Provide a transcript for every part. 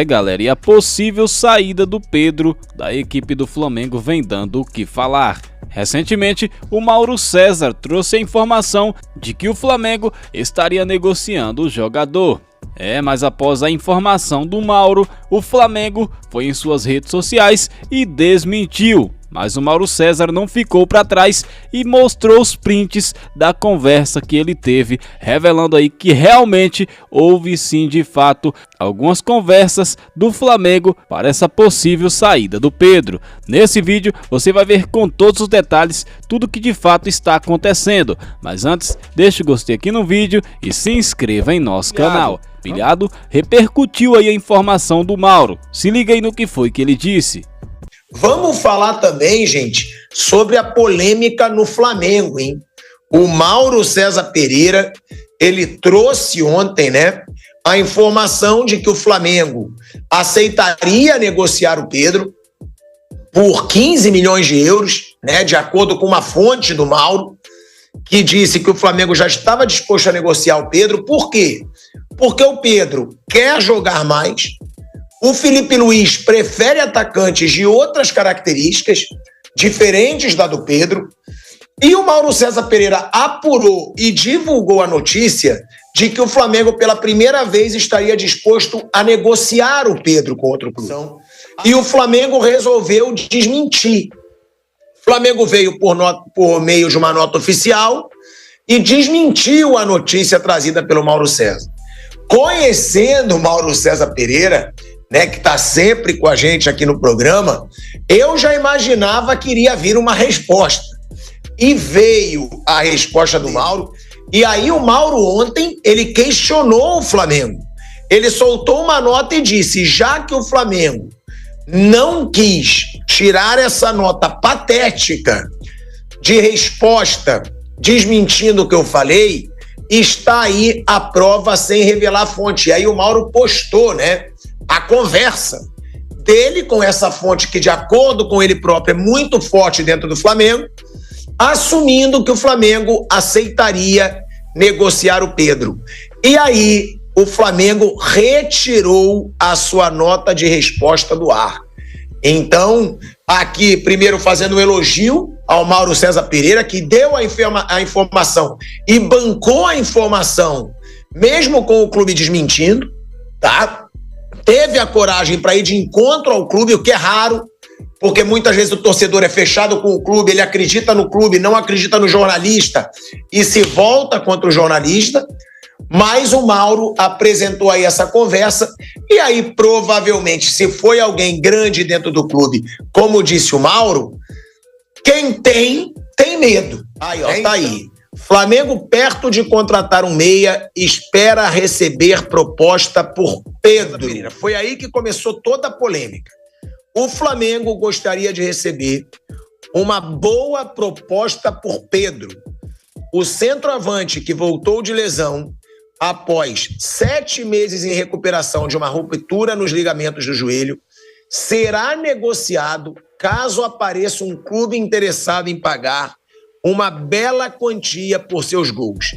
Galera, e a possível saída do Pedro da equipe do Flamengo vem dando o que falar. Recentemente, o Mauro César trouxe a informação de que o Flamengo estaria negociando o jogador. Mas após a informação do Mauro, o Flamengo foi em suas redes sociais e desmentiu. Mas o Mauro César não ficou para trás e mostrou os prints da conversa que ele teve, revelando aí que realmente houve sim de fato algumas conversas do Flamengo para essa possível saída do Pedro. Nesse vídeo você vai ver com todos os detalhes tudo que de fato está acontecendo. Mas antes, deixa o gostei aqui no vídeo e se inscreva em nosso canal. Pilhado repercutiu aí a informação do Mauro. Se liga aí no que foi que ele disse. Vamos falar também, gente, sobre a polêmica no Flamengo, hein? O Mauro César Pereira, ele trouxe ontem, a informação de que o Flamengo aceitaria negociar o Pedro por 15 milhões de euros, de acordo com uma fonte do Mauro, que disse que o Flamengo já estava disposto a negociar o Pedro. Por quê? Porque o Pedro quer jogar mais. O Felipe Luiz prefere atacantes de outras características, diferentes da do Pedro. E o Mauro César Pereira apurou e divulgou a notícia de que o Flamengo, pela primeira vez, estaria disposto a negociar o Pedro com outro clube. E o Flamengo resolveu desmentir. O Flamengo veio por meio de uma nota oficial e desmentiu a notícia trazida pelo Mauro César. Conhecendo o Mauro César Pereira, que está sempre com a gente aqui no programa, eu já imaginava que iria vir uma resposta. E veio a resposta do Mauro. E aí o Mauro ontem, ele questionou o Flamengo. Ele soltou uma nota e disse, já que o Flamengo não quis tirar essa nota patética de resposta desmentindo o que eu falei, está aí a prova sem revelar a fonte. E aí o Mauro postou, a conversa dele com essa fonte que, de acordo com ele próprio, é muito forte dentro do Flamengo, assumindo que o Flamengo aceitaria negociar o Pedro. E aí o Flamengo retirou a sua nota de resposta do ar. Então, aqui, primeiro fazendo um elogio ao Mauro César Pereira, que deu a informação e bancou a informação, mesmo com o clube desmentindo, tá? Teve a coragem para ir de encontro ao clube, o que é raro, porque muitas vezes o torcedor é fechado com o clube, ele acredita no clube, não acredita no jornalista e se volta contra o jornalista. Mas o Mauro apresentou aí essa conversa e aí provavelmente, se foi alguém grande dentro do clube, como disse o Mauro, quem tem medo. Aí, ó, tá aí. Flamengo perto de contratar um meia, espera receber proposta por Pedro. Foi aí que começou toda a polêmica. O Flamengo gostaria de receber uma boa proposta por Pedro. O centroavante que voltou de lesão após 7 meses em recuperação de uma ruptura nos ligamentos do joelho, será negociado caso apareça um clube interessado em pagar uma bela quantia por seus gols.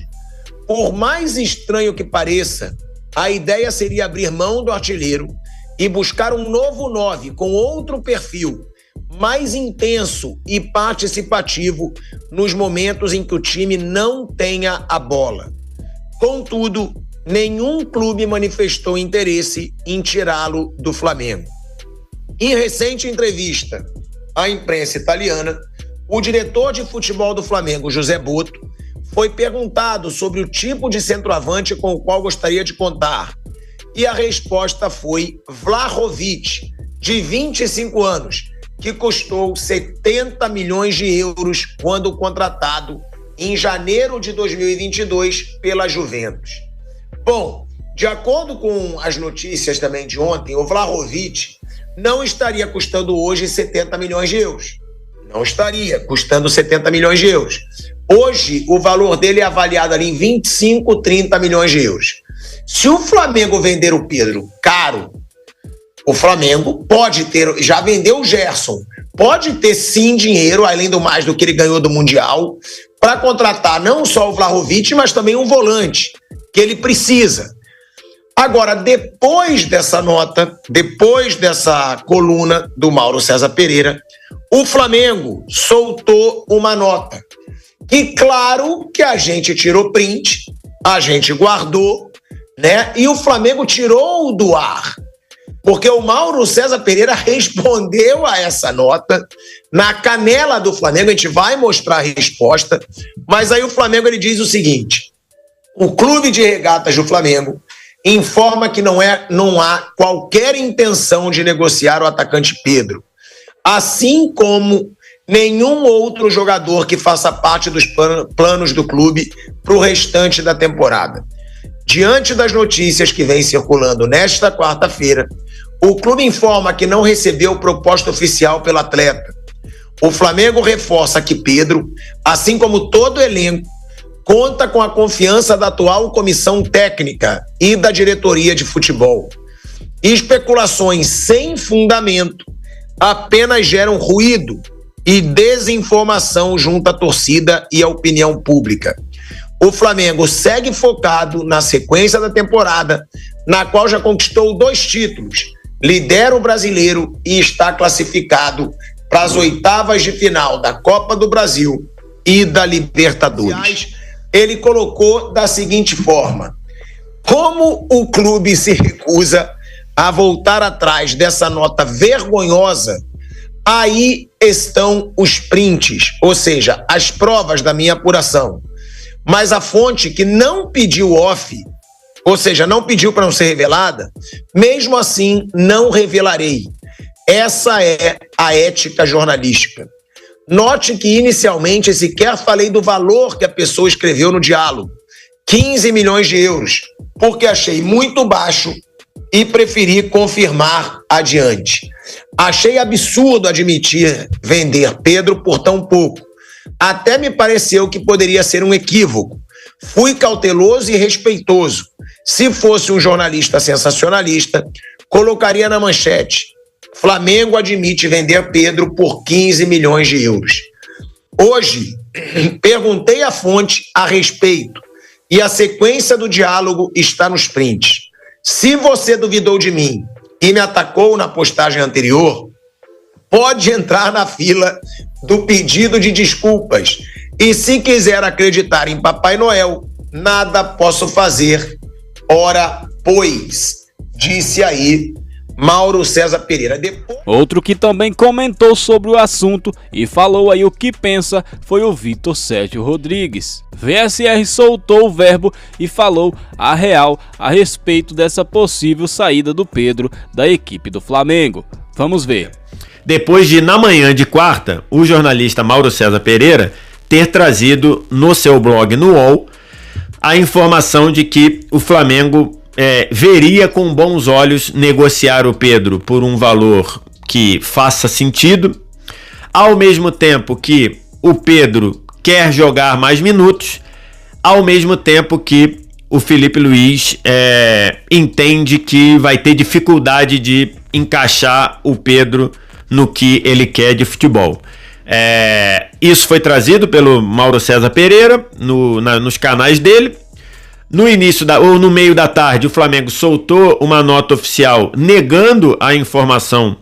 Por mais estranho que pareça, a ideia seria abrir mão do artilheiro e buscar um novo 9 com outro perfil, mais intenso e participativo nos momentos em que o time não tenha a bola. Contudo, nenhum clube manifestou interesse em tirá-lo do Flamengo. Em recente entrevista à imprensa italiana, o diretor de futebol do Flamengo, José Boto, foi perguntado sobre o tipo de centroavante com o qual gostaria de contar. E a resposta foi Vlahovic, de 25 anos, que custou 70 milhões de euros quando contratado em janeiro de 2022 pela Juventus. Bom, de acordo com as notícias também de ontem, o Vlahovic não estaria custando hoje 70 milhões de euros. Não estaria custando 70 milhões de euros. Hoje, o valor dele é avaliado ali em 25, 30 milhões de euros. Se o Flamengo vender o Pedro caro, o Flamengo pode ter, já vendeu o Gerson, pode ter sim dinheiro, além do mais do que ele ganhou do Mundial, para contratar não só o Vlahovic, mas também um volante, que ele precisa. Agora, depois dessa nota, depois dessa coluna do Mauro César Pereira, o Flamengo soltou uma nota. E claro que a gente tirou print, a gente guardou, né? E o Flamengo tirou do ar. Porque o Mauro César Pereira respondeu a essa nota na canela do Flamengo. A gente vai mostrar a resposta, mas aí o Flamengo ele diz o seguinte: o Clube de Regatas do Flamengo informa que não há qualquer intenção de negociar o atacante Pedro, assim como nenhum outro jogador que faça parte dos planos do clube para o restante da temporada. Diante das notícias que vêm circulando nesta quarta-feira, o clube informa que não recebeu proposta oficial pelo atleta. O Flamengo reforça que Pedro, assim como todo o elenco, conta com a confiança da atual comissão técnica e da diretoria de futebol. Especulações sem fundamento apenas geram ruído e desinformação junto à torcida e à opinião pública. O Flamengo segue focado na sequência da temporada, na qual já conquistou 2 títulos, lidera o Brasileiro e está classificado para as oitavas de final da Copa do Brasil e da Libertadores. Ele colocou da seguinte forma: como o clube se recusa a voltar atrás dessa nota vergonhosa, aí estão os prints, ou seja, as provas da minha apuração. Mas a fonte que não pediu off, ou seja, não pediu para não ser revelada, mesmo assim não revelarei. Essa é a ética jornalística. Note que inicialmente sequer falei do valor que a pessoa escreveu no diálogo, 15 milhões de euros, porque achei muito baixo e preferi confirmar adiante. Achei absurdo admitir vender Pedro por tão pouco. Até me pareceu que poderia ser um equívoco. Fui cauteloso e respeitoso. Se fosse um jornalista sensacionalista, colocaria na manchete: Flamengo admite vender Pedro por 15 milhões de euros. Hoje, perguntei à fonte a respeito e a sequência do diálogo está nos prints. Se você duvidou de mim e me atacou na postagem anterior, pode entrar na fila do pedido de desculpas. E se quiser acreditar em Papai Noel, nada posso fazer. Ora, pois, disse aí Mauro César Pereira. Outro que também comentou sobre o assunto e falou aí o que pensa foi o Vitor Sérgio Rodrigues. VSR soltou o verbo e falou a real a respeito dessa possível saída do Pedro da equipe do Flamengo. Vamos ver. Depois de, na manhã de quarta, o jornalista Mauro César Pereira ter trazido no seu blog no UOL a informação de que o Flamengo veria com bons olhos negociar o Pedro por um valor que faça sentido, ao mesmo tempo que o Pedro quer jogar mais minutos, ao mesmo tempo que o Felipe Luiz entende que vai ter dificuldade de encaixar o Pedro no que ele quer de futebol. Isso foi trazido pelo Mauro César Pereira nos canais dele. No início ou no meio da tarde, o Flamengo soltou uma nota oficial negando a informação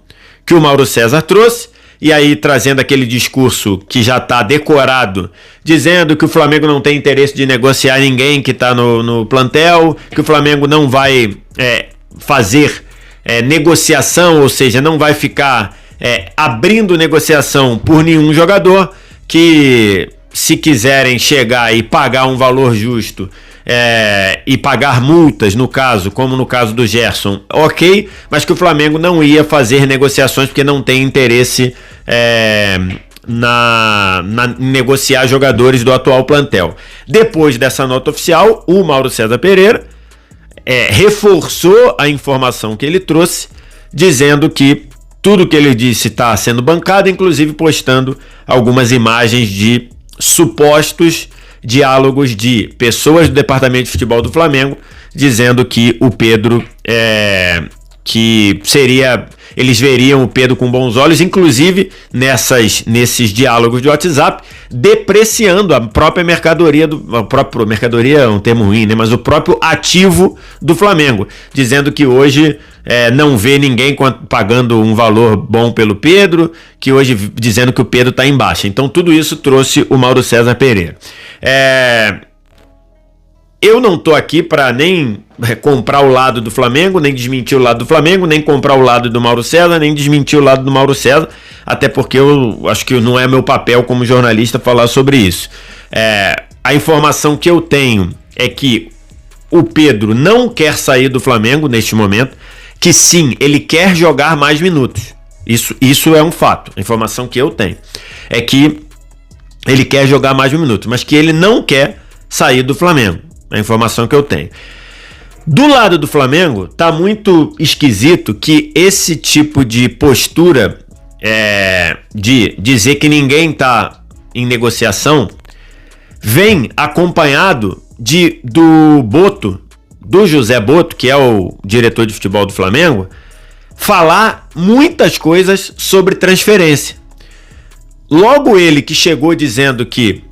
que o Mauro César trouxe, e aí trazendo aquele discurso que já está decorado, dizendo que o Flamengo não tem interesse de negociar ninguém que está no plantel, que o Flamengo não vai fazer negociação, ou seja, não vai ficar abrindo negociação por nenhum jogador, que se quiserem chegar e pagar um valor justo e pagar multas, no caso, como no caso do Gerson, ok, mas que o Flamengo não ia fazer negociações porque não tem interesse na negociar jogadores do atual plantel. Depois dessa nota oficial, o Mauro César Pereira reforçou a informação que ele trouxe, dizendo que tudo que ele disse está sendo bancado, inclusive postando algumas imagens de supostos diálogos de pessoas do departamento de futebol do Flamengo, dizendo que o Pedro eles veriam o Pedro com bons olhos, inclusive nesses diálogos de WhatsApp, depreciando a própria mercadoria, mercadoria é um termo ruim, né? Mas o próprio ativo do Flamengo, dizendo que hoje não vê ninguém pagando um valor bom pelo Pedro, que hoje dizendo que o Pedro está em baixa. Então tudo isso trouxe o Mauro César Pereira. Eu não tô aqui para nem comprar o lado do Flamengo, nem desmentir o lado do Flamengo, nem comprar o lado do Mauro César, nem desmentir o lado do Mauro César, até porque eu acho que não é meu papel como jornalista falar sobre isso. A informação que eu tenho é que o Pedro não quer sair do Flamengo neste momento, que sim, ele quer jogar mais minutos. Isso é um fato. A informação que eu tenho é que ele quer jogar mais minutos, mas que ele não quer sair do Flamengo. A informação que eu tenho. Do lado do Flamengo, tá muito esquisito que esse tipo de postura de dizer que ninguém tá em negociação vem acompanhado do Boto, do José Boto, que é o diretor de futebol do Flamengo, falar muitas coisas sobre transferência. Logo ele que chegou dizendo que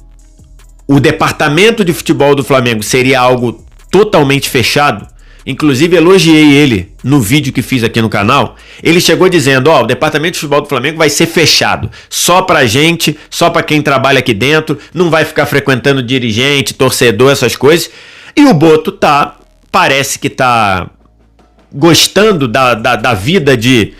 o departamento de futebol do Flamengo seria algo totalmente fechado, inclusive elogiei ele no vídeo que fiz aqui no canal. Ele chegou dizendo, o departamento de futebol do Flamengo vai ser fechado, só pra gente, só pra quem trabalha aqui dentro, não vai ficar frequentando dirigente, torcedor, essas coisas. E o Boto parece que tá gostando da vida de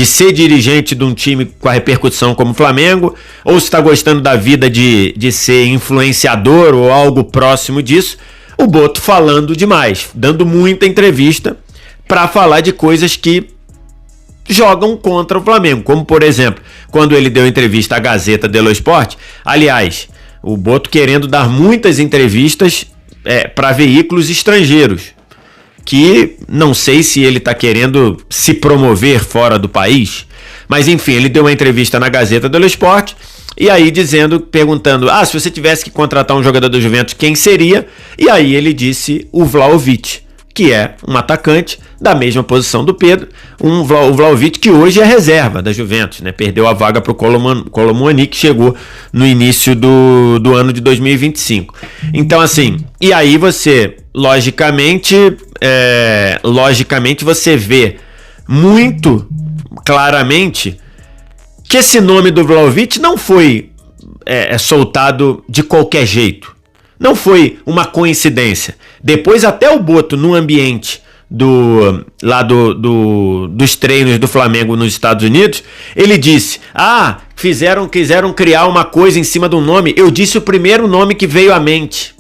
ser dirigente de um time com a repercussão como o Flamengo, ou se está gostando da vida de ser influenciador ou algo próximo disso. O Boto falando demais, dando muita entrevista para falar de coisas que jogam contra o Flamengo, como por exemplo, quando ele deu entrevista à Gazeta dello Sport. Aliás, o Boto querendo dar muitas entrevistas para veículos estrangeiros, que não sei se ele está querendo se promover fora do país, mas enfim, ele deu uma entrevista na Gazeta dello Sport, e aí perguntando, se você tivesse que contratar um jogador do Juventus, quem seria? E aí ele disse o Vlahovic, que é um atacante da mesma posição do Pedro, o Vlahovic que hoje é reserva da Juventus, né? Perdeu a vaga para o Kolo Muani, que chegou no início do ano de 2025. Então assim, e aí você, logicamente você vê muito claramente que esse nome do Vlahovic não foi soltado de qualquer jeito. Não foi uma coincidência. Depois até o Boto, no ambiente dos treinos do Flamengo nos Estados Unidos, ele disse, quiseram criar uma coisa em cima do nome. Eu disse o primeiro nome que veio à mente.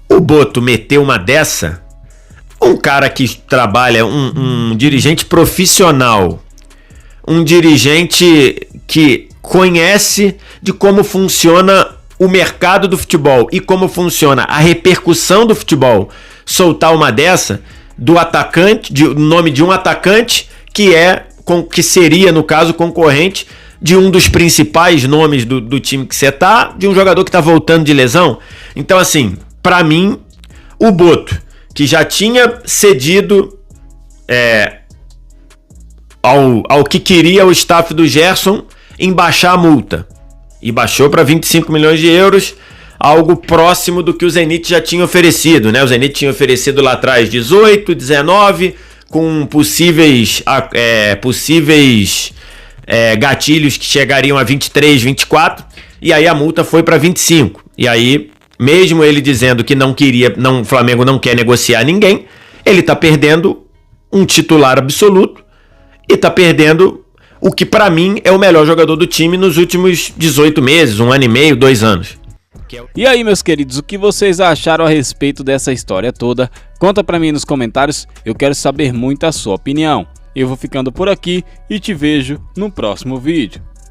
O Boto meteu uma dessa, um cara que trabalha, um dirigente profissional, um dirigente que conhece de como funciona o mercado do futebol e como funciona a repercussão do futebol, soltar uma dessa do atacante, o nome de um atacante que seria, no caso, concorrente de um dos principais nomes do time que você tá, de um jogador que tá voltando de lesão. Então assim, para mim, o Boto, que já tinha cedido ao que queria o staff do Gerson em baixar a multa, e baixou para 25 milhões de euros, algo próximo do que o Zenit já tinha oferecido, né? O Zenit tinha oferecido lá atrás 18, 19, com possíveis gatilhos que chegariam a 23, 24, e aí a multa foi para 25. E aí, mesmo ele dizendo que o Flamengo não quer negociar ninguém, ele tá perdendo um titular absoluto e tá perdendo o que pra mim é o melhor jogador do time nos últimos 18 meses, 1 ano e meio, 2 anos. E aí, meus queridos, o que vocês acharam a respeito dessa história toda? Conta pra mim nos comentários, eu quero saber muito a sua opinião. Eu vou ficando por aqui e te vejo no próximo vídeo.